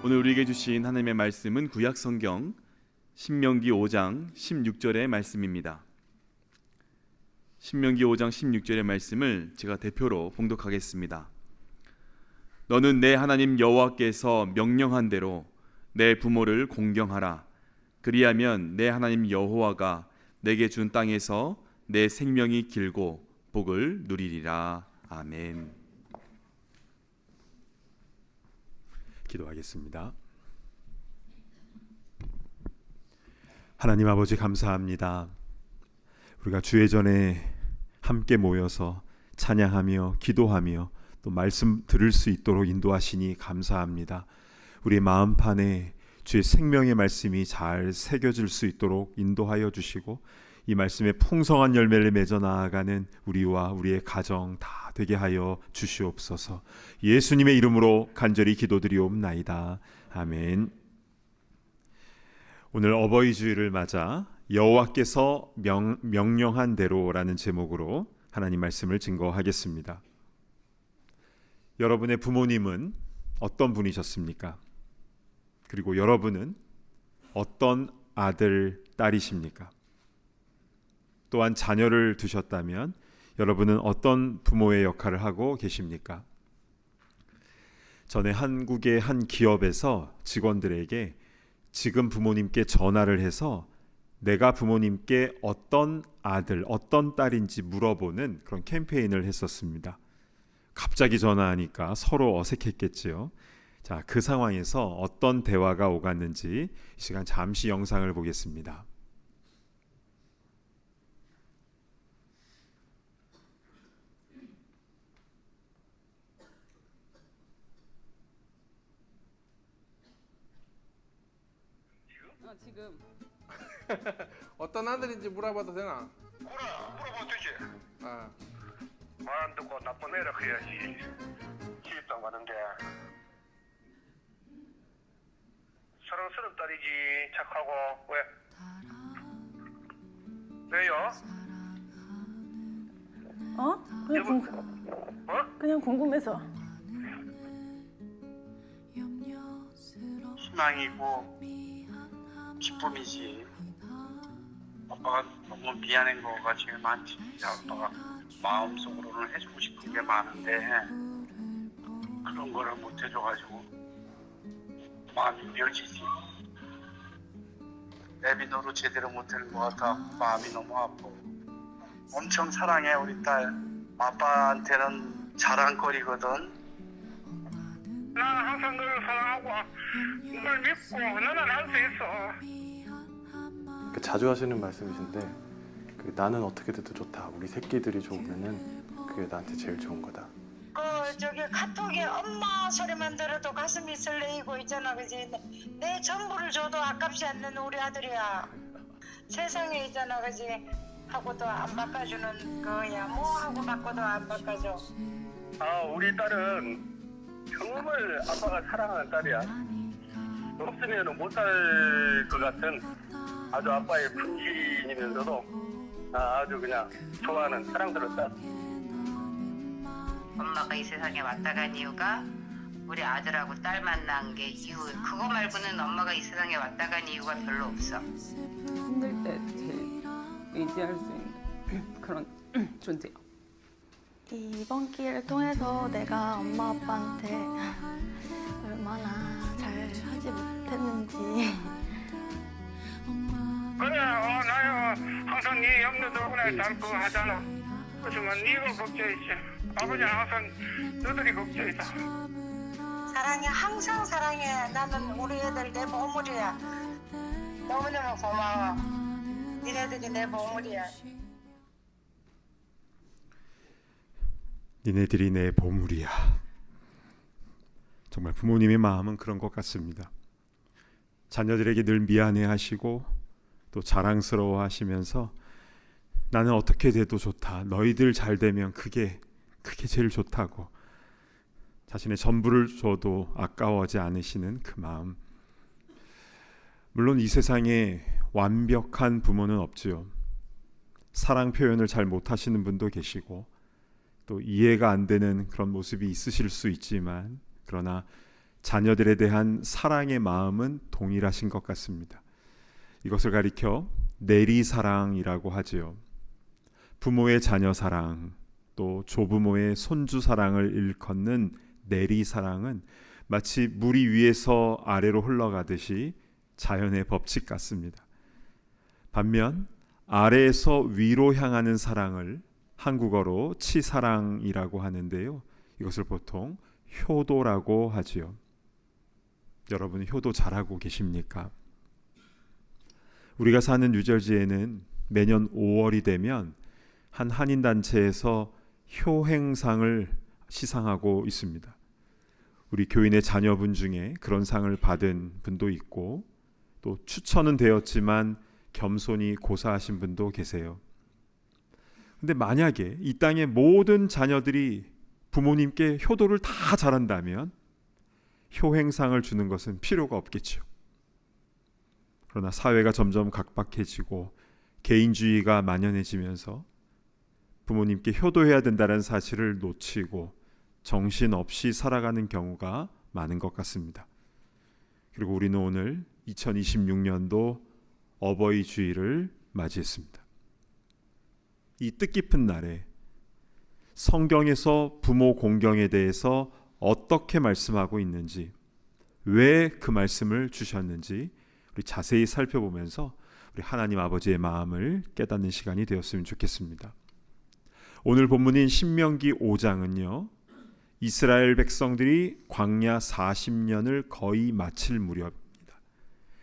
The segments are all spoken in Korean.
오늘 우리에게 주신 하나님의 말씀은 구약 성경 신명기 5장 16절의 말씀입니다. 신명기 5장 16절의 말씀을 제가 대표로 봉독하겠습니다. 너는 내 하나님 여호와께서 명령한 대로 내 부모를 공경하라. 그리하면 내 하나님 여호와가 내게 준 땅에서 내 생명이 길고 복을 누리리라. 아멘. 기도하겠습니다. 하나님 아버지 감사합니다. 우리가 주의 전에 함께 모여서 찬양하며 기도하며 또 말씀 들을 수 있도록 인도하시니 감사합니다. 우리 마음판에 주의 생명의 말씀이 잘 새겨질 수 있도록 인도하여 주시고 이 말씀에 풍성한 열매를 맺어 나아가는 우리와 우리의 가정 다 되게 하여 주시옵소서. 예수님의 이름으로 간절히 기도드리옵나이다. 아멘. 오늘 어버이 주일을 맞아 여호와께서 명령한 대로라는 제목으로 하나님 말씀을 증거하겠습니다. 여러분의 부모님은 어떤 분이셨습니까? 그리고 여러분은 어떤 아들, 딸이십니까? 또한 자녀를 두셨다면 여러분은 어떤 부모의 역할을 하고 계십니까? 전에 한국의 한 기업에서 직원들에게 지금 부모님께 전화를 해서 내가 부모님께 어떤 아들, 어떤 딸인지 물어보는 그런 캠페인을 했었습니다. 갑자기 전화하니까 서로 어색했겠지요. 자, 그 상황에서 어떤 대화가 오갔는지 이 시간 잠시 영상을 보겠습니다. 지금 어떤 아들인지 물어봐도 되나? 물어봐도 되지. 아, 말 안 듣고 나쁜 애라 해야지. 시집도 안 가는데. 사랑스러운 딸이지. 착하고. 왜? 왜요? 그냥 궁금해서. 희망이고 기쁨이지. 아빠가 너무 미안한 거가 제일 많지. 아빠가 마음속으로는 해주고 싶은 게 많은데 그런 거를 못 해줘가지고 마음이 미어지지. 내비노로 제대로 못하는 것 같아. 마음이 너무 아파. 엄청 사랑해 우리 딸. 아빠한테는 자랑거리거든. 난 항상 너를 사랑하고 널 믿고 너는 할 수 있어. 자주 하시는 말씀이신데 나는 어떻게 돼도 좋다. 우리 새끼들이 좋으면은 그게 나한테 제일 좋은 거다. 저기 카톡에 엄마 소리만 들어도 가슴이 설레이고 있잖아, 그지? 내 전부를 줘도 아깝지 않는 우리 아들이야. 세상에 있잖아, 그지? 하고도 안 바꿔주는 거야. 뭐 하고 바꿔도 안 바꿔줘. 우리 딸은 정말 아빠가 사랑하는 딸이야. 없으면 못 살 것 같은 아주 아빠의 분신이면서도 아주 그냥 좋아하는 사랑스러운 딸. 엄마가 이 세상에 왔다 간 이유가 우리 아들하고 딸 만난 게 이유. 그거 말고는 엄마가 이 세상에 왔다 간 이유가 별로 없어. 힘들 때 제일 의지할 수 있는 그런 존재요. 이번 기회를 통해서 내가 엄마 아빠한테 얼마나 잘 하지 못했는지. 그래, 나요 항상 네 염려도 그래 닮고 하잖아. 하지만 네가 걱정이지. 아버지는 항상 너들이 걱정이다. 사랑해, 항상 사랑해. 나는 우리 애들 내 보물이야. 너무너무 고마워. 니네들이 내 보물이야. 니네들이 내 보물이야. 정말 부모님의 마음은 그런 것 같습니다. 자녀들에게 늘 미안해하시고 또 자랑스러워 하시면서 나는 어떻게 돼도 좋다. 너희들 잘 되면 그게 제일 좋다고 자신의 전부를 줘도 아까워하지 않으시는 그 마음. 물론 이 세상에 완벽한 부모는 없지요. 사랑 표현을 잘 못하시는 분도 계시고 또 이해가 안 되는 그런 모습이 있으실 수 있지만 그러나 자녀들에 대한 사랑의 마음은 동일하신 것 같습니다. 이것을 가리켜 내리사랑이라고 하지요. 부모의 자녀 사랑, 또 조부모의 손주 사랑을 일컫는 내리사랑은 마치 물이 위에서 아래로 흘러가듯이 자연의 법칙 같습니다. 반면 아래에서 위로 향하는 사랑을 한국어로 치사랑이라고 하는데요. 이것을 보통 효도라고 하지요. 여러분, 효도 잘하고 계십니까? 우리가 사는 뉴저지에는 매년 5월이 되면 한 한인단체에서 효행상을 시상하고 있습니다. 우리 교인의 자녀분 중에 그런 상을 받은 분도 있고, 또 추천은 되었지만 겸손히 고사하신 분도 계세요. 근데 만약에 이 땅의 모든 자녀들이 부모님께 효도를 다 잘한다면 효행상을 주는 것은 필요가 없겠죠. 그러나 사회가 점점 각박해지고 개인주의가 만연해지면서 부모님께 효도해야 된다는 사실을 놓치고 정신없이 살아가는 경우가 많은 것 같습니다. 그리고 우리는 오늘 2026년도 어버이 주일을 맞이했습니다. 이 뜻깊은 날에 성경에서 부모 공경에 대해서 어떻게 말씀하고 있는지, 왜 그 말씀을 주셨는지 우리 자세히 살펴보면서 우리 하나님 아버지의 마음을 깨닫는 시간이 되었으면 좋겠습니다. 오늘 본문인 신명기 5장은요, 이스라엘 백성들이 광야 40년을 거의 마칠 무렵입니다.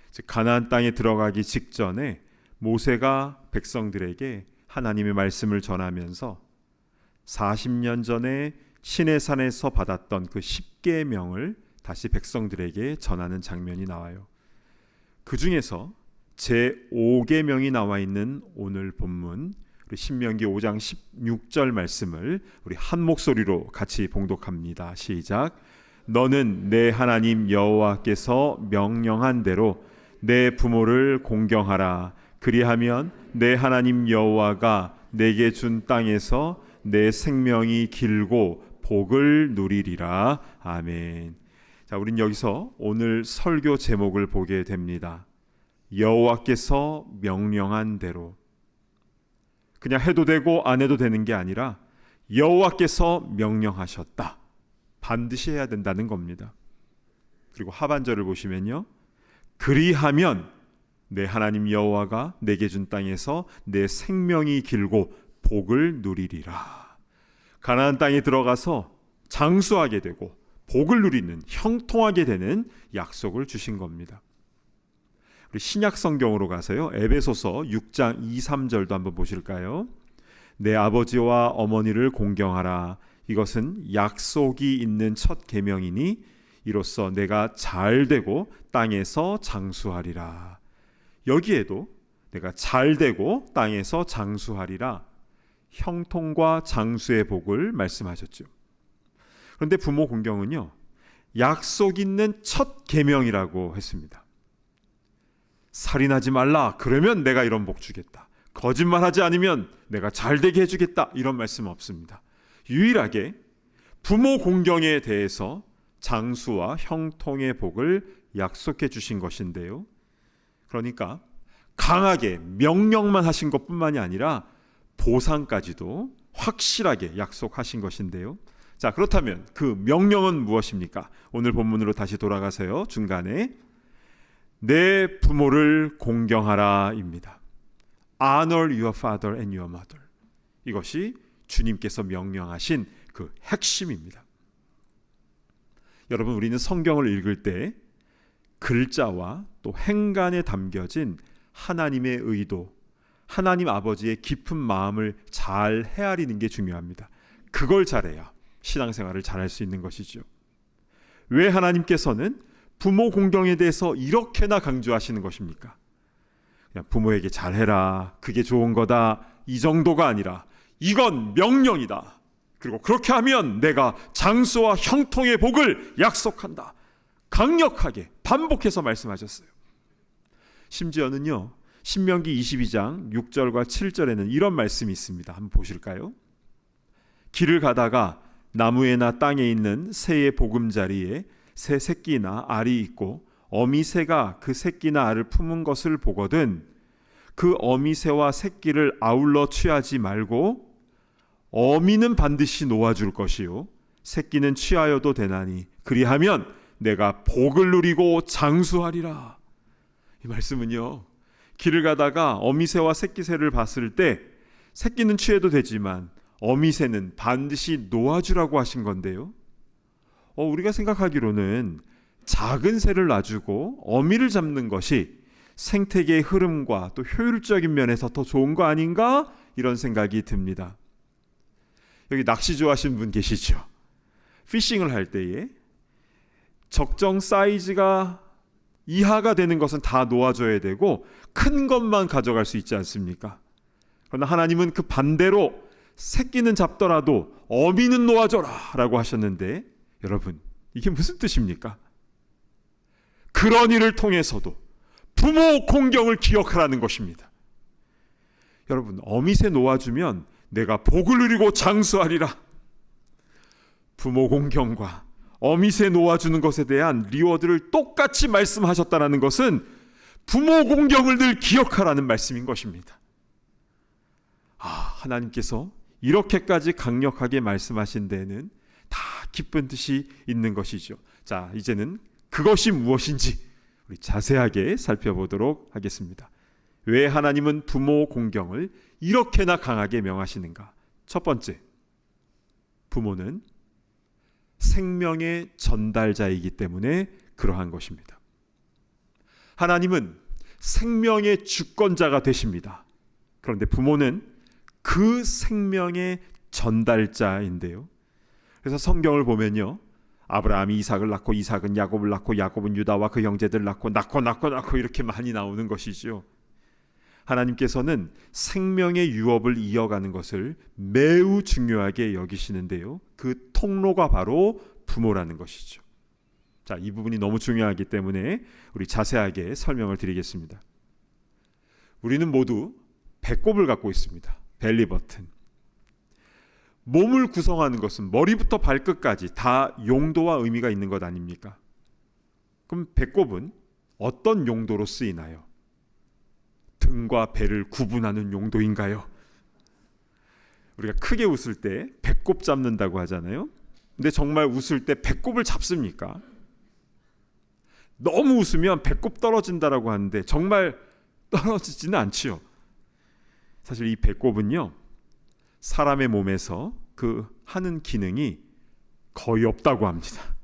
즉 가나안 땅에 들어가기 직전에 모세가 백성들에게 하나님의 말씀을 전하면서 40년 전에 시내산에서 받았던 그 10계명을 다시 백성들에게 전하는 장면이 나와요. 그 중에서 제5계명이 나와 있는 오늘 본문, 우리 신명기 5장 16절 말씀을 우리 한 목소리로 같이 봉독합니다. 시작. 너는 내 하나님 여호와께서 명령한 대로 내 부모를 공경하라. 그리하면 내 하나님 여호와가 내게 준 땅에서 내 생명이 길고 복을 누리리라. 아멘. 자, 우린 여기서 오늘 설교 제목을 보게 됩니다. 여호와께서 명령한 대로. 그냥 해도 되고 안 해도 되는 게 아니라 여호와께서 명령하셨다. 반드시 해야 된다는 겁니다. 그리고 하반절을 보시면요, 그리하면 내 하나님 여호와가 내게 준 땅에서 내 생명이 길고 복을 누리리라. 가나안 땅에 들어가서 장수하게 되고 복을 누리는, 형통하게 되는 약속을 주신 겁니다. 우리 신약 성경으로 가서요, 에베소서 6장 2, 3절도 한번 보실까요? 내 아버지와 어머니를 공경하라. 이것은 약속이 있는 첫 계명이니 이로써 내가 잘되고 땅에서 장수하리라. 여기에도 내가 잘되고 땅에서 장수하리라, 형통과 장수의 복을 말씀하셨죠. 그런데 부모 공경은요, 약속 있는 첫 계명이라고 했습니다. 살인하지 말라. 그러면 내가 이런 복 주겠다. 거짓말하지 않으면 내가 잘되게 해주겠다. 이런 말씀 없습니다. 유일하게 부모 공경에 대해서 장수와 형통의 복을 약속해 주신 것인데요. 그러니까 강하게 명령만 하신 것뿐만이 아니라 보상까지도 확실하게 약속하신 것인데요. 자, 그렇다면 그 명령은 무엇입니까? 오늘 본문으로 다시 돌아가세요. 중간에 내 부모를 공경하라입니다. Honor your father and your mother. 이것이 주님께서 명령하신 그 핵심입니다. 여러분, 우리는 성경을 읽을 때 글자와 또 행간에 담겨진 하나님의 의도, 하나님 아버지의 깊은 마음을 잘 헤아리는 게 중요합니다. 그걸 잘해야 신앙생활을 잘할 수 있는 것이죠. 왜 하나님께서는 부모 공경에 대해서 이렇게나 강조하시는 것입니까? 그냥 부모에게 잘해라, 그게 좋은 거다, 이 정도가 아니라 이건 명령이다. 그리고 그렇게 하면 내가 장수와 형통의 복을 약속한다. 강력하게 반복해서 말씀하셨어요. 심지어는요, 신명기 22장 6절과 7절에는 이런 말씀이 있습니다. 한번 보실까요? 길을 가다가 나무에나 땅에 있는 새의 보금자리에 새 새끼나 알이 있고 어미새가 그 새끼나 알을 품은 것을 보거든 그 어미새와 새끼를 아울러 취하지 말고 어미는 반드시 놓아줄 것이요 새끼는 취하여도 되나니 그리하면 내가 복을 누리고 장수하리라. 이 말씀은요, 길을 가다가 어미새와 새끼새를 봤을 때 새끼는 취해도 되지만 어미새는 반드시 놓아주라고 하신 건데요. 우리가 생각하기로는 작은 새를 놔주고 어미를 잡는 것이 생태계의 흐름과 또 효율적인 면에서 더 좋은 거 아닌가? 이런 생각이 듭니다. 여기 낚시 좋아하시는 분 계시죠? 피싱을 할 때에 적정 사이즈가 이하가 되는 것은 다 놓아줘야 되고 큰 것만 가져갈 수 있지 않습니까? 그러나 하나님은 그 반대로 새끼는 잡더라도 어미는 놓아줘라 라고 하셨는데 여러분, 이게 무슨 뜻입니까? 그런 일을 통해서도 부모 공경을 기억하라는 것입니다. 여러분, 어미새 놓아주면 내가 복을 누리고 장수하리라. 부모 공경과 어미새 놓아주는 것에 대한 리워드를 똑같이 말씀하셨다는 것은 부모 공경을 늘 기억하라는 말씀인 것입니다. 하나님께서 이렇게까지 강력하게 말씀하신 데는 다 기쁜 뜻이 있는 것이죠. 자, 이제는 그것이 무엇인지 우리 자세하게 살펴보도록 하겠습니다. 왜 하나님은 부모 공경을 이렇게나 강하게 명하시는가? 첫 번째, 부모는 생명의 전달자이기 때문에 그러한 것입니다. 하나님은 생명의 주권자가 되십니다. 그런데 부모는 그 생명의 전달자인데요. 그래서 성경을 보면요, 아브라함이 이삭을 낳고 이삭은 야곱을 낳고 야곱은 유다와 그 형제들을 낳고 이렇게 많이 나오는 것이죠. 하나님께서는 생명의 유업을 이어가는 것을 매우 중요하게 여기시는데요, 그 통로가 바로 부모라는 것이죠. 자, 이 부분이 너무 중요하기 때문에 우리 자세하게 설명을 드리겠습니다. 우리는 모두 배꼽을 갖고 있습니다. 벨리 버튼. 몸을 구성하는 것은 머리부터 발끝까지 다 용도와 의미가 있는 것 아닙니까? 그럼 배꼽은 어떤 용도로 쓰이나요? 등과 배를 구분하는 용도인가요? 우리가 크게 웃을 때 배꼽 잡는다고 하잖아요. 근데 정말 웃을 때 배꼽을 잡습니까? 너무 웃으면 배꼽 떨어진다라고 하는데 정말 떨어지지는 않지요. 사실 이 배꼽은요, 사람의 몸에서 그 하는 기능이 거의 없다고 합니다.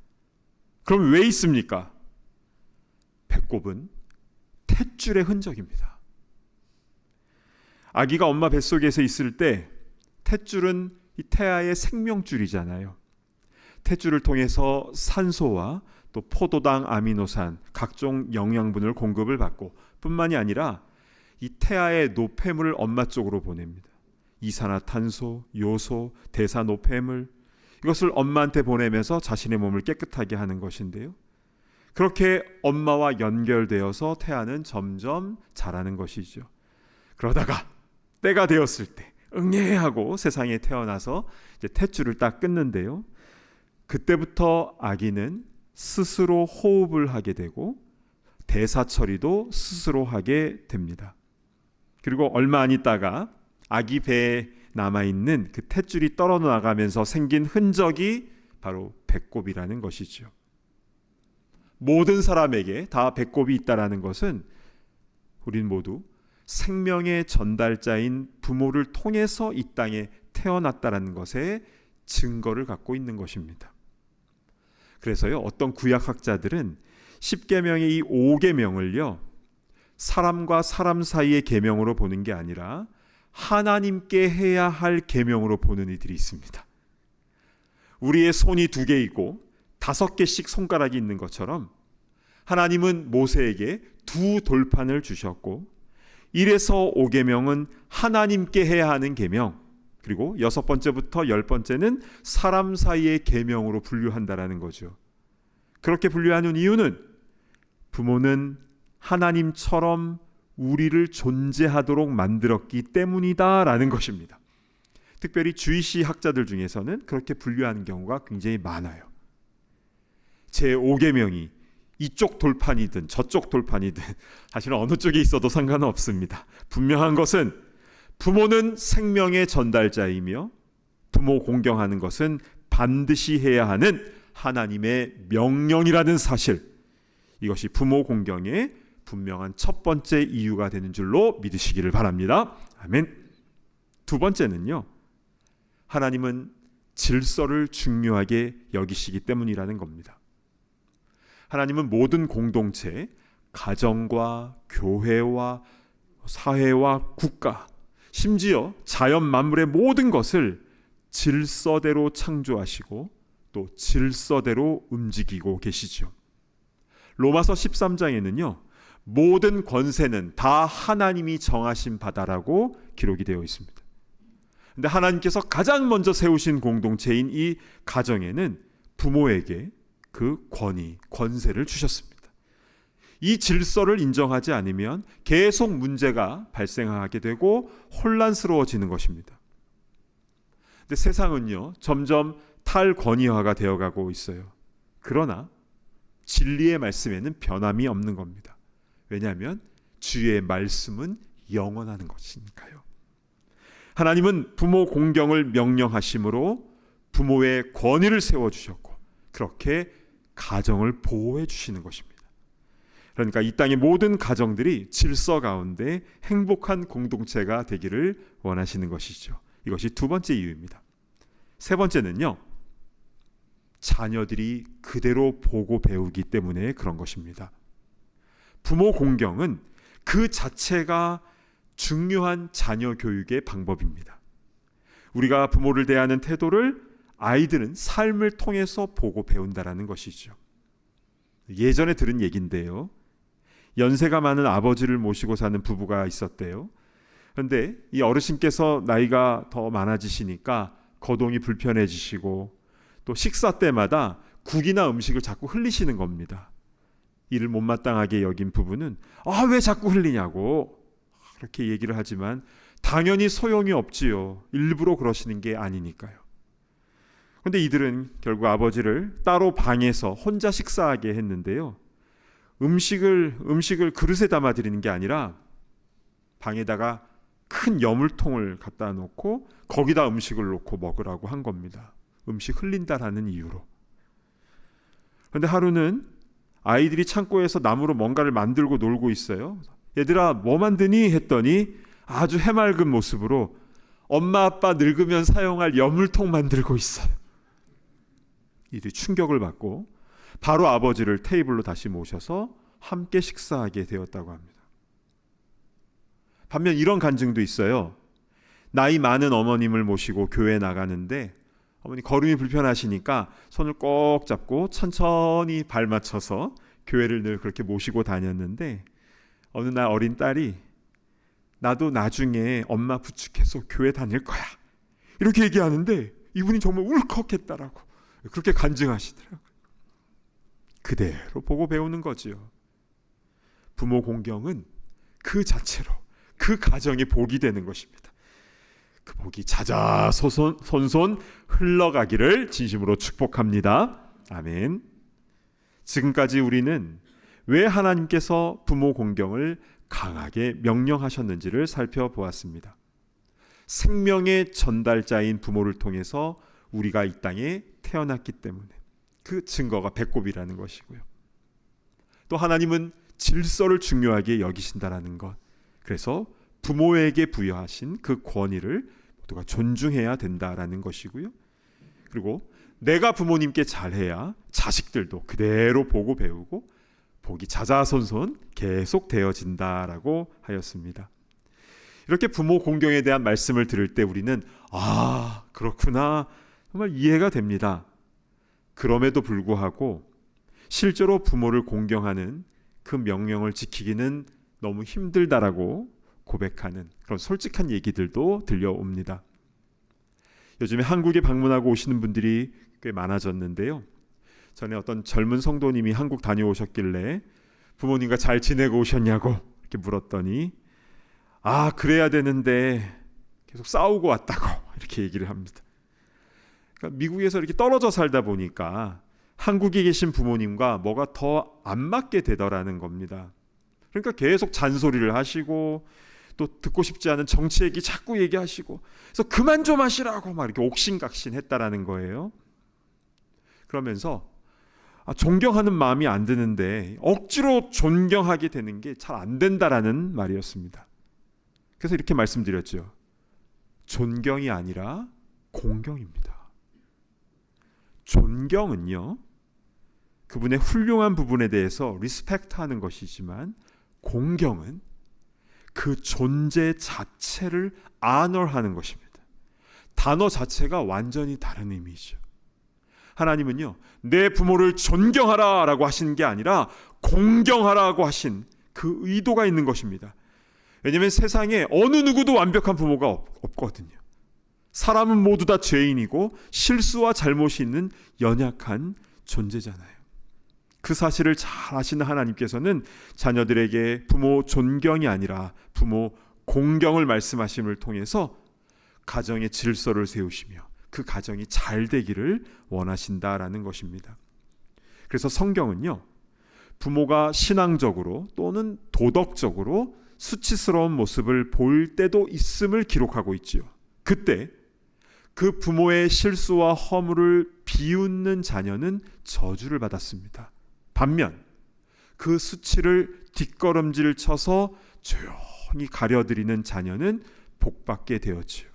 그럼 왜 있습니까? 배꼽은 탯줄의 흔적입니다. 아기가 엄마 뱃속에서 있을 때 탯줄은 이 태아의 생명줄이잖아요. 탯줄을 통해서 산소와 또 포도당, 아미노산, 각종 영양분을 공급을 받고 뿐만이 아니라 이 태아의 노폐물을 엄마 쪽으로 보냅니다. 이산화탄소, 요소, 대사노폐물, 이것을 엄마한테 보내면서 자신의 몸을 깨끗하게 하는 것인데요. 그렇게 엄마와 연결되어서 태아는 점점 자라는 것이죠. 그러다가 때가 되었을 때 응애하고 세상에 태어나서 이제 탯줄을 딱 끊는데요. 그때부터 아기는 스스로 호흡을 하게 되고 대사 처리도 스스로 하게 됩니다. 그리고 얼마 안 있다가 아기 배에 남아있는 그 탯줄이 떨어나가면서 생긴 흔적이 바로 배꼽이라는 것이죠. 모든 사람에게 다 배꼽이 있다라는 것은 우린 모두 생명의 전달자인 부모를 통해서 이 땅에 태어났다라는 것에 증거를 갖고 있는 것입니다. 그래서요, 어떤 구약학자들은 10계명의 이 5계명을요, 사람과 사람 사이의 계명으로 보는 게 아니라 하나님께 해야 할 계명으로 보는 이들이 있습니다. 우리의 손이 2개이고 5개씩 손가락이 있는 것처럼 하나님은 모세에게 2 돌판을 주셨고 1에서 5계명은 하나님께 해야 하는 계명, 그리고 6번째부터 10번째는 사람 사이의 계명으로 분류한다라는 거죠. 그렇게 분류하는 이유는 부모는 하나님처럼 우리를 존재하도록 만들었기 때문이다라는 것입니다. 특별히 주이시 학자들 중에서는 그렇게 분류하는 경우가 굉장히 많아요. 제5계명이 이쪽 돌판이든 저쪽 돌판이든 사실은 어느 쪽에 있어도 상관은 없습니다. 분명한 것은 부모는 생명의 전달자이며 부모 공경하는 것은 반드시 해야 하는 하나님의 명령이라는 사실, 이것이 부모 공경의 분명한 첫 번째 이유가 되는 줄로 믿으시기를 바랍니다. 아멘. 두 번째는요, 하나님은 질서를 중요하게 여기시기 때문이라는 겁니다. 하나님은 모든 공동체, 가정과 교회와 사회와 국가, 심지어 자연 만물의 모든 것을 질서대로 창조하시고 또 질서대로 움직이고 계시죠. 로마서 13장에는요, 모든 권세는 다 하나님이 정하신 바다라고 기록이 되어 있습니다. 근데 하나님께서 가장 먼저 세우신 공동체인 이 가정에는 부모에게 그 권위, 권세를 주셨습니다. 이 질서를 인정하지 않으면 계속 문제가 발생하게 되고 혼란스러워지는 것입니다. 근데 세상은요, 점점 탈권위화가 되어가고 있어요. 그러나 진리의 말씀에는 변함이 없는 겁니다. 왜냐하면 주의 말씀은 영원하는 것이니까요. 하나님은 부모 공경을 명령하심으로 부모의 권위를 세워주셨고 그렇게 가정을 보호해 주시는 것입니다. 그러니까 이 땅의 모든 가정들이 질서 가운데 행복한 공동체가 되기를 원하시는 것이죠. 이것이 두 번째 이유입니다. 세 번째는요, 자녀들이 그대로 보고 배우기 때문에 그런 것입니다. 부모 공경은 그 자체가 중요한 자녀 교육의 방법입니다. 우리가 부모를 대하는 태도를 아이들은 삶을 통해서 보고 배운다라는 것이죠. 예전에 들은 얘기인데요, 연세가 많은 아버지를 모시고 사는 부부가 있었대요. 그런데 이 어르신께서 나이가 더 많아지시니까 거동이 불편해지시고 또 식사 때마다 국이나 음식을 자꾸 흘리시는 겁니다. 이를 못마땅하게 여긴 부부는 왜 자꾸 흘리냐고 그렇게 얘기를 하지만 당연히 소용이 없지요. 일부러 그러시는 게 아니니까요. 그런데 이들은 결국 아버지를 따로 방에서 혼자 식사하게 했는데요, 음식을 그릇에 담아 드리는 게 아니라 방에다가 큰 여물통을 갖다 놓고 거기다 음식을 놓고 먹으라고 한 겁니다. 음식 흘린다라는 이유로. 그런데 하루는 아이들이 창고에서 나무로 뭔가를 만들고 놀고 있어요. 얘들아, 뭐 만드니? 했더니 아주 해맑은 모습으로 엄마 아빠 늙으면 사용할 여물통 만들고 있어요. 이들이 충격을 받고 바로 아버지를 테이블로 다시 모셔서 함께 식사하게 되었다고 합니다. 반면 이런 간증도 있어요. 나이 많은 어머님을 모시고 교회에 나가는데 어머니 걸음이 불편하시니까 손을 꼭 잡고 천천히 발 맞춰서 교회를 늘 그렇게 모시고 다녔는데 어느 날 어린 딸이 나도 나중에 엄마 부축해서 교회 다닐 거야 이렇게 얘기하는데 이분이 정말 울컥했다라고 그렇게 간증하시더라고요. 그대로 보고 배우는 거지요. 부모 공경은 그 자체로 그 가정이 복이 되는 것입니다. 그 복이 자자손손 흘러가기를 진심으로 축복합니다. 아멘. 지금까지 우리는 왜 하나님께서 부모 공경을 강하게 명령하셨는지를 살펴보았습니다. 생명의 전달자인 부모를 통해서 우리가 이 땅에 태어났기 때문에 그 증거가 배꼽이라는 것이고요. 또 하나님은 질서를 중요하게 여기신다라는 것, 그래서 부모에게 부여하신 그 권위를 모두가 존중해야 된다라는 것이고요. 그리고 내가 부모님께 잘해야 자식들도 그대로 보고 배우고 복이 자자손손 계속 되어진다라고 하였습니다. 이렇게 부모 공경에 대한 말씀을 들을 때 우리는 그렇구나 정말 이해가 됩니다. 그럼에도 불구하고 실제로 부모를 공경하는 그 명령을 지키기는 너무 힘들다라고 고백하는 그런 솔직한 얘기들도 들려옵니다. 요즘에 한국에 방문하고 오시는 분들이 꽤 많아졌는데요. 전에 어떤 젊은 성도님이 한국 다녀오셨길래 부모님과 잘 지내고 오셨냐고 이렇게 물었더니 그래야 되는데 계속 싸우고 왔다고 이렇게 얘기를 합니다. 그러니까 미국에서 이렇게 떨어져 살다 보니까 한국에 계신 부모님과 뭐가 더 안 맞게 되더라는 겁니다. 그러니까 계속 잔소리를 하시고 또 듣고 싶지 않은 정치 얘기 자꾸 얘기하시고, 그래서 그만 좀 하시라고 막 이렇게 옥신각신했다라는 거예요. 그러면서 존경하는 마음이 안 드는데 억지로 존경하게 되는 게 잘 안 된다라는 말이었습니다. 그래서 이렇게 말씀드렸죠. 존경이 아니라 공경입니다. 존경은요, 그분의 훌륭한 부분에 대해서 리스펙트하는 것이지만, 공경은 그 존재 자체를 아너하는 것입니다. 단어 자체가 완전히 다른 의미죠. 하나님은요, 내 부모를 존경하라 라고 하신 게 아니라 공경하라고 하신 그 의도가 있는 것입니다. 왜냐하면 세상에 어느 누구도 완벽한 부모가 없거든요. 사람은 모두 다 죄인이고 실수와 잘못이 있는 연약한 존재잖아요. 그 사실을 잘 아시는 하나님께서는 자녀들에게 부모 존경이 아니라 부모 공경을 말씀하심을 통해서 가정의 질서를 세우시며 그 가정이 잘 되기를 원하신다라는 것입니다. 그래서 성경은요, 부모가 신앙적으로 또는 도덕적으로 수치스러운 모습을 볼 때도 있음을 기록하고 있지요. 그때 그 부모의 실수와 허물을 비웃는 자녀는 저주를 받았습니다. 반면 그 수치를 뒷걸음질 쳐서 조용히 가려드리는 자녀는 복받게 되었지요.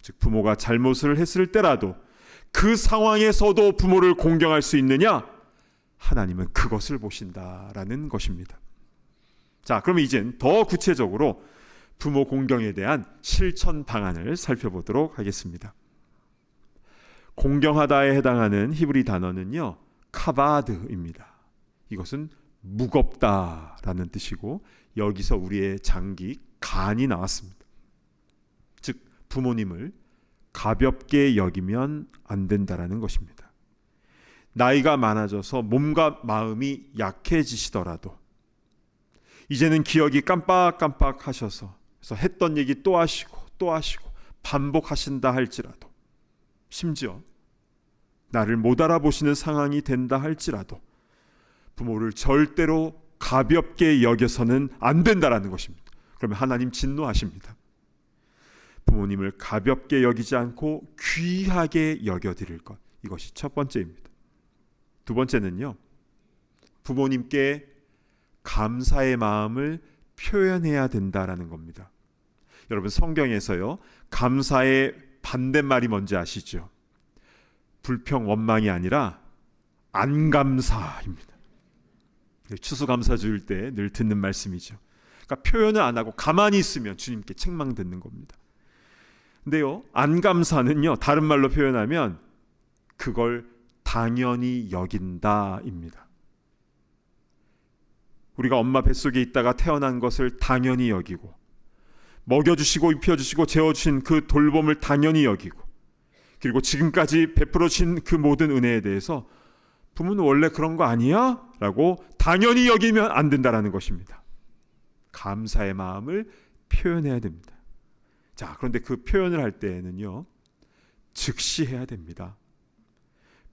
즉, 부모가 잘못을 했을 때라도 그 상황에서도 부모를 공경할 수 있느냐? 하나님은 그것을 보신다라는 것입니다. 자, 그럼 이젠 더 구체적으로 부모 공경에 대한 실천 방안을 살펴보도록 하겠습니다. 공경하다에 해당하는 히브리 단어는요, 카바드입니다. 이것은 무겁다라는 뜻이고, 여기서 우리의 장기 간이 나왔습니다. 즉, 부모님을 가볍게 여기면 안 된다라는 것입니다. 나이가 많아져서 몸과 마음이 약해지시더라도 이제는 기억이 깜빡깜빡 하셔서 그래서 했던 얘기 또 하시고 또 하시고 반복하신다 할지라도, 심지어 나를 못 알아보시는 상황이 된다 할지라도 부모를 절대로 가볍게 여겨서는 안 된다라는 것입니다. 그러면 하나님 진노하십니다. 부모님을 가볍게 여기지 않고 귀하게 여겨드릴 것, 이것이 첫 번째입니다. 두 번째는요, 부모님께 감사의 마음을 표현해야 된다라는 겁니다. 여러분, 성경에서요, 감사의 반대말이 뭔지 아시죠? 불평, 원망이 아니라 안감사입니다. 추수감사 주일 때 늘 듣는 말씀이죠. 그러니까 표현을 안 하고 가만히 있으면 주님께 책망 듣는 겁니다. 근데요, 안감사는요, 다른 말로 표현하면 그걸 당연히 여긴다입니다. 우리가 엄마 뱃속에 있다가 태어난 것을 당연히 여기고, 먹여주시고 입혀주시고 재워주신 그 돌봄을 당연히 여기고, 그리고 지금까지 베풀어 주신 그 모든 은혜에 대해서 부모는 원래 그런 거 아니야? 라고 당연히 여기면 안 된다라는 것입니다. 감사의 마음을 표현해야 됩니다. 자, 그런데 그 표현을 할 때에는요, 즉시 해야 됩니다.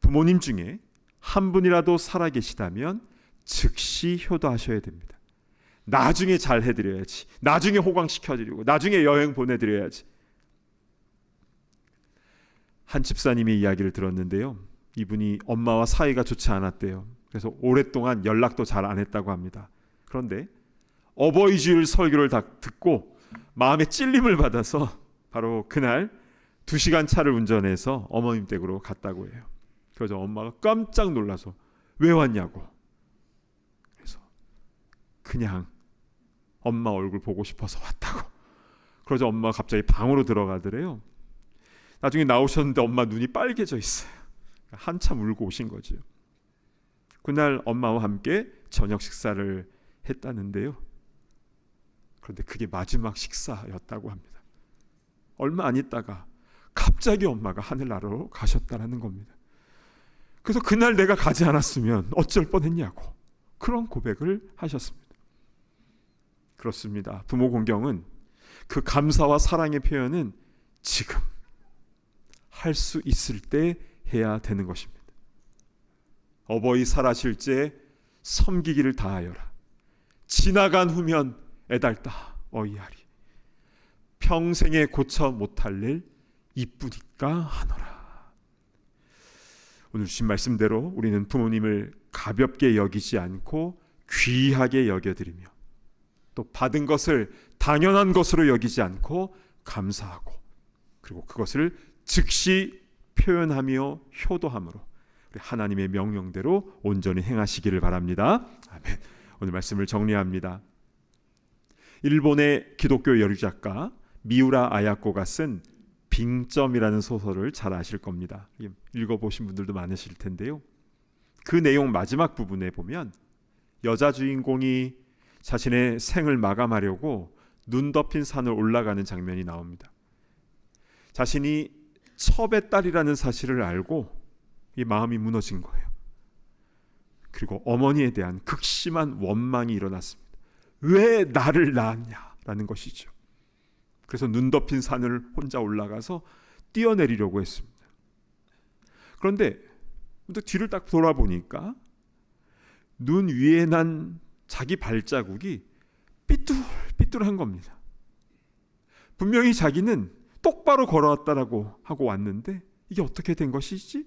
부모님 중에 한 분이라도 살아계시다면 즉시 효도하셔야 됩니다. 나중에 잘 해드려야지, 나중에 호강시켜드리고 나중에 여행 보내드려야지. 한 집사님의 이야기를 들었는데요, 이분이 엄마와 사이가 좋지 않았대요. 그래서 오랫동안 연락도 잘 안 했다고 합니다. 그런데 어버이 주일 설교를 다 듣고 마음에 찔림을 받아서 바로 그날 2시간 차를 운전해서 어머님 댁으로 갔다고 해요. 그래서 엄마가 깜짝 놀라서 왜 왔냐고. 그래서 그냥 엄마 얼굴 보고 싶어서 왔다고. 그러자 엄마가 갑자기 방으로 들어가더래요. 나중에 나오셨는데 엄마 눈이 빨개져 있어요. 한참 울고 오신 거죠. 그날 엄마와 함께 저녁 식사를 했다는데요. 그런데 그게 마지막 식사였다고 합니다. 얼마 안 있다가 갑자기 엄마가 하늘나라로 가셨다는 겁니다. 그래서 그날 내가 가지 않았으면 어쩔 뻔했냐고 그런 고백을 하셨습니다. 그렇습니다. 부모 공경은, 그 감사와 사랑의 표현은 지금 할 수 있을 때 해야 되는 것입니다. 어버이 살아실제 섬기기를 다하여라. 지나간 후면 애달다 어이하리. 평생에 고쳐 못할 일 이쁘니까 하노라. 오늘 주신 말씀대로 우리는 부모님을 가볍게 여기지 않고 귀하게 여겨드리며 또 받은 것을 당연한 것으로 여기지 않고 감사하고 그리고 그것을 즉시 표현하며 효도함으로 우리 하나님의 명령대로 온전히 행하시기를 바랍니다. 아멘. 오늘 말씀을 정리합니다. 일본의 기독교 여류작가 미우라 아야코가 쓴 빙점이라는 소설을 잘 아실 겁니다. 읽어보신 분들도 많으실 텐데요. 그 내용 마지막 부분에 보면 여자 주인공이 자신의 생을 마감하려고 눈 덮인 산을 올라가는 장면이 나옵니다. 자신이 첩의 딸이라는 사실을 알고 이 마음이 무너진 거예요. 그리고 어머니에 대한 극심한 원망이 일어났습니다. 왜 나를 낳았냐라는 것이죠. 그래서 눈 덮인 산을 혼자 올라가서 뛰어내리려고 했습니다. 그런데 뒤를 딱 돌아보니까 눈 위에 난 자기 발자국이 삐뚤삐뚤한 겁니다. 분명히 자기는 똑바로 걸어왔다라고 하고 왔는데 이게 어떻게 된 것이지?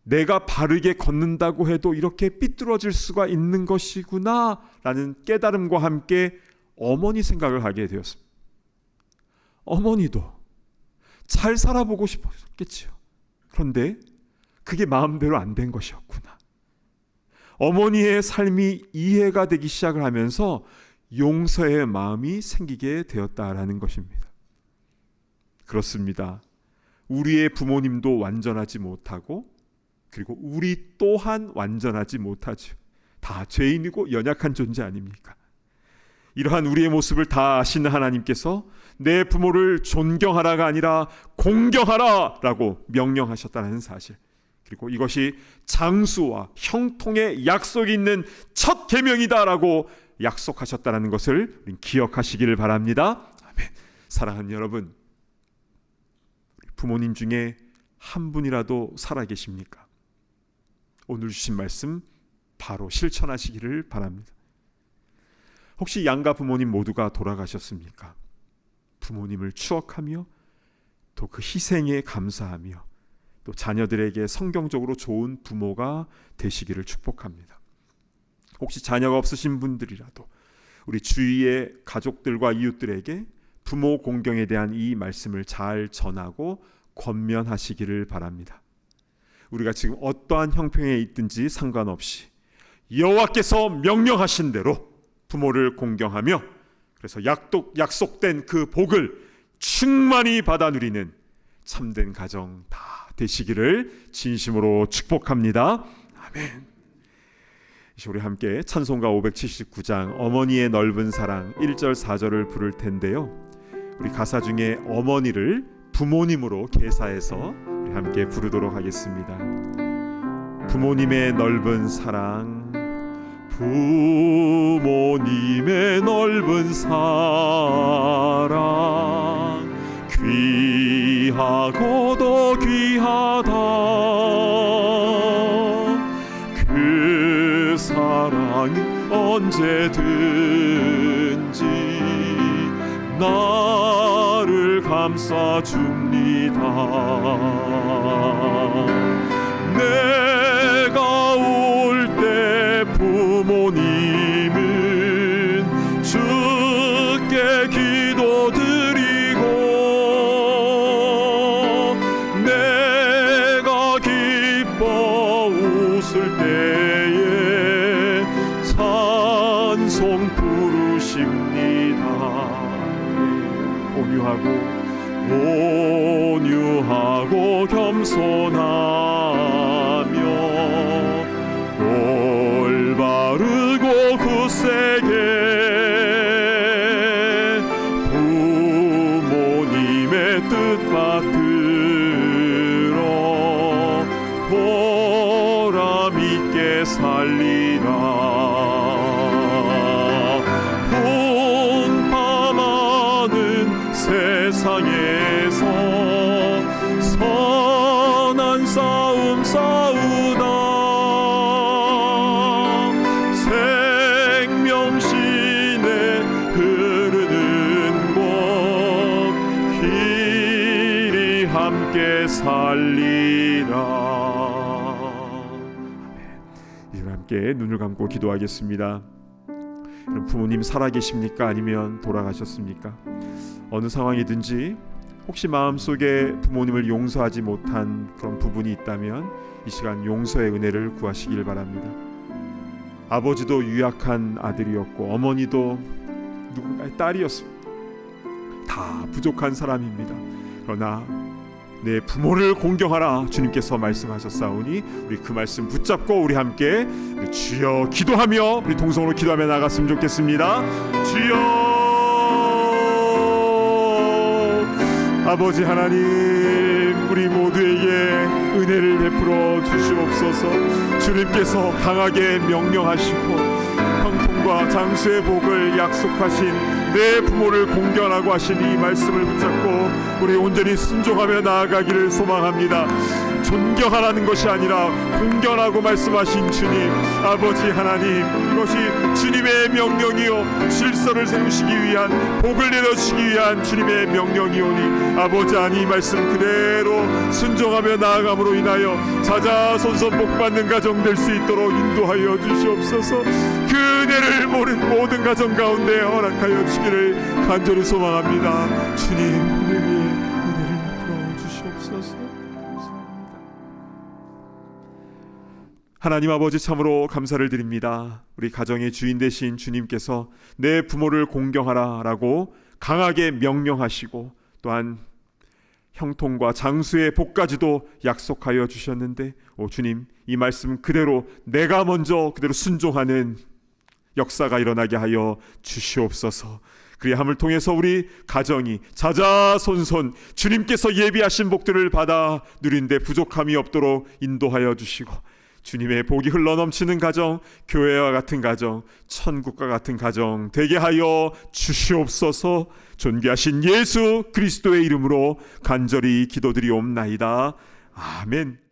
내가 바르게 걷는다고 해도 이렇게 삐뚤어질 수가 있는 것이구나 라는 깨달음과 함께 어머니 생각을 하게 되었습니다. 어머니도 잘 살아보고 싶었겠지요. 그런데 그게 마음대로 안 된 것이었구나. 어머니의 삶이 이해가 되기 시작을 하면서 용서의 마음이 생기게 되었다라는 것입니다. 그렇습니다. 우리의 부모님도 완전하지 못하고 그리고 우리 또한 완전하지 못하죠. 다 죄인이고 연약한 존재 아닙니까? 이러한 우리의 모습을 다 아시는 하나님께서 내 부모를 존경하라가 아니라 공경하라 라고 명령하셨다는 사실, 그리고 이것이 장수와 형통의 약속이 있는 첫 계명이다 라고 약속하셨다는 것을 기억하시기를 바랍니다. 아멘. 사랑하는 여러분, 부모님 중에 한 분이라도 살아계십니까? 오늘 주신 말씀 바로 실천하시기를 바랍니다. 혹시 양가 부모님 모두가 돌아가셨습니까? 부모님을 추억하며 또 그 희생에 감사하며 또 자녀들에게 성경적으로 좋은 부모가 되시기를 축복합니다. 혹시 자녀가 없으신 분들이라도 우리 주위의 가족들과 이웃들에게 부모 공경에 대한 이 말씀을 잘 전하고 권면하시기를 바랍니다. 우리가 지금 어떠한 형편에 있든지 상관없이 여호와께서 명령하신 대로 부모를 공경하며 그래서 약속된 그 복을 충만히 받아 누리는 참된 가정 다 되시기를 진심으로 축복합니다. 아멘. 이제 우리 함께 찬송가 579장 어머니의 넓은 사랑 1절 4절을 부를 텐데요. 우리 가사 중에 어머니를 부모님으로 계사해서 우리 함께 부르도록 하겠습니다. 부모님의 넓은 사랑, 부모님의 넓은 사랑, 귀하고도 귀하다. 그 사랑은 언제든지 나를 감싸줍니다. 내가 올 때 부모님은 주께 기도드리고 내가 기뻐 웃을 때에 찬송 부르십니다. 온유하고 겸손하며 올바르고 굳세게 부모님의 뜻 받들어 보람 있게 살리라. 세상에서 선한 싸움 함께 살리라. 이제 함께 눈을 감고 기도하겠습니다. 그럼 부모님 살아계십니까? 아니면 돌아가셨습니까? 어느 상황이든지 혹시 마음속에 부모님을 용서하지 못한 그런 부분이 있다면 이 시간 용서의 은혜를 구하시길 바랍니다. 아버지도 유약한 아들이었고 어머니도 누군가의 딸이었습니다. 다 부족한 사람입니다. 그러나 내 부모를 공경하라 주님께서 말씀하셨사오니 우리 그 말씀 붙잡고 우리 함께 주여 기도하며 우리 동성으로 기도하며 나갔으면 좋겠습니다. 주여 아버지 하나님, 우리 모두에게 은혜를 베풀어 주시옵소서. 주님께서 강하게 명령하시고 형통과 장수의 복을 약속하신 내 부모를 공경하라고 하신 이 말씀을 붙잡고 우리 온전히 순종하며 나아가기를 소망합니다. 존경하라는 것이 아니라 공경하라고 말씀하신 주님, 아버지 하나님, 이것이 주님의 명령이요 질서를 세우시기 위한, 복을 내려주시기 위한 주님의 명령이오니 아버지 하나님 이 말씀 그대로 순종하며 나아감으로 인하여 자자손손 복받는 가정 될 수 있도록 인도하여 주시옵소서. 그 은혜를 모든 모든 가정 가운데 허락하여 주시기를 간절히 소망합니다. 주님 우리에게 은혜를 베풀어 주시옵소서. 하나님 아버지 참으로 감사를 드립니다. 우리 가정의 주인 되신 주님께서 내 부모를 공경하라 라고 강하게 명령하시고 또한 형통과 장수의 복까지도 약속하여 주셨는데 주님 이 말씀 그대로 내가 먼저 그대로 순종하는 역사가 일어나게 하여 주시옵소서. 그리함을 통해서 우리 가정이 자자손손 주님께서 예비하신 복들을 받아 누린데 부족함이 없도록 인도하여 주시고 주님의 복이 흘러넘치는 가정, 교회와 같은 가정, 천국과 같은 가정 되게 하여 주시옵소서. 존귀하신 예수 그리스도의 이름으로 간절히 기도드리옵나이다. 아멘.